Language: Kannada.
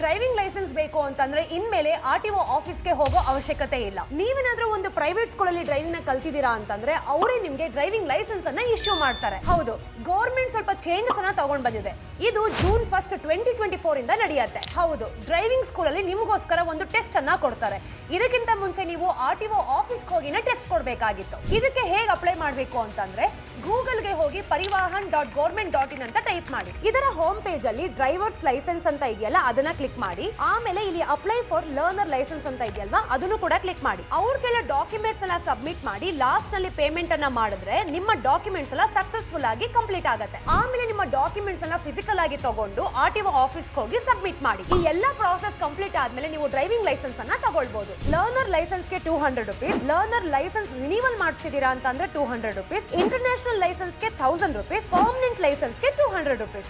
ಡ್ರೈವಿಂಗ್ ಲೈಸೆನ್ಸ್ ಬೇಕು ಅಂತಂದ್ರೆ ಇನ್ಮೇಲೆ RTO ಆಫೀಸ್ಗೆ ಹೋಗೋ ಅವಶ್ಯಕತೆ ಇಲ್ಲ. ನೀವೇನಾದ್ರೂ ಒಂದು ಪ್ರೈವೇಟ್ ಸ್ಕೂಲ್ ಅಲ್ಲಿ ಡ್ರೈವಿಂಗ್ ನ ಕಲ್ತಿದ್ದೀರಾ ಅಂತಂದ್ರೆ ಅವರೇ ನಿಮ್ಗೆ ಡ್ರೈವಿಂಗ್ ಲೈಸೆನ್ಸ್ ಅನ್ನ ಇಶ್ಯೂ ಮಾಡ್ತಾರೆ. ಹೌದು, ಗೌರ್ಮೆಂಟ್ ಸ್ವಲ್ಪ ಚೇಂಜಸ್ ಅನ್ನ ತಗೊಂಡ್ ಬಂದಿದೆ. ಇದು ಜೂನ್ 1, 2024 ಇಂದ ನಡೆಯುತ್ತೆ. ಹೌದು, ಡ್ರೈವಿಂಗ್ ಸ್ಕೂಲ್ ಅಲ್ಲಿ ನಿಮಗೋಸ್ಕರ ಒಂದು ಟೆಸ್ಟ್ ಅನ್ನ ಕೊಡ್ತಾರೆ. ಇದಕ್ಕಿಂತ ಮುಂಚೆ ನೀವು RTO ಆಫೀಸ್ಗೆ ಹೋಗಿನ ಟೆಸ್ಟ್ ಕೊಡಬೇಕಾಗಿತ್ತು. ಇದಕ್ಕೆ ಹೇಗೆ ಅಪ್ಲೈ ಮಾಡಬೇಕು ಅಂತಂದ್ರೆ ಗೂಗಲ್ಗೆ ಹೋಗಿ parivahan.government.in ಅಂತ ಟೈಪ್ ಮಾಡಿ. ಇದರ ಹೋಮ್ ಪೇಜ್ ಅಲ್ಲಿ ಡ್ರೈವರ್ಸ್ ಲೈಸೆನ್ಸ್ ಅಂತ ಇದೆಯಲ್ಲ ಅದನ್ನ ಕ್ಲಿಕ್ ಮಾಡಿ. ಆಮೇಲೆ ಇಲ್ಲಿ ಅಪ್ಲೈ ಫಾರ್ ಲರ್ನರ್ ಲೈಸೆನ್ಸ್ ಅಂತ ಇದೆಯಲ್ವಾ ಅದನ್ನು ಕೂಡ ಕ್ಲಿಕ್ ಮಾಡಿ. ಅವ್ರ ಕೆಲ ಡಾಕ್ಯುಮೆಂಟ್ಸ್ ಎಲ್ಲ ಸಬ್ಮಿಟ್ ಮಾಡಿ ಲಾಸ್ಟ್ ನಲ್ಲಿ ಪೇಮೆಂಟ್ ಅನ್ನ ಮಾಡಿದ್ರೆ ನಿಮ್ಮ ಡಾಕ್ಯುಮೆಂಟ್ಸ್ ಎಲ್ಲ ಸಕ್ಸಸ್ಫುಲ್ ಆಗಿ ಕಂಪ್ಲೀಟ್ ಆಗುತ್ತೆ. ಆಮೇಲೆ ನಿಮ್ಮ ಡಾಕ್ಯುಮೆಂಟ್ಸ್ ಎಲ್ಲ ಫಿಸಿಕಲ್ ಆಗಿ ತಗೊಂಡು RTO ಆಫೀಸ್ಗೆ ಹೋಗಿ ಸಬ್ಮಿಟ್ ಮಾಡಿ. ಈ ಎಲ್ಲ ಪ್ರಾಸೆಸ್ ಕಂಪ್ಲೀಟ್ ಆದ್ಮೇಲೆ ನೀವು ಡ್ರೈವಿಂಗ್ ಲೈಸೆನ್ಸ್ ಅನ್ನ ತಗೊಳ್ಬಹುದು. ಲರ್ನರ್ ಲೈಸೆನ್ಸ್ಗೆ 200 rupees, ಲರ್ನರ್ ಲೈಸೆನ್ಸ್ ರಿನಿವಲ್ ಮಾಡ್ತಿದ್ದೀರಾ ಅಂತಂದ್ರೆ 200 rupees, ಇಂಟರ್ನ್ಯಾಷನಲ್ ಲೈಸೆನ್ಸ್ಗೆ 1000 rupees, ಪರ್ಮನೆಂಟ್ ಲೈಸೆನ್ಸ್ಗೆ 200 rupees.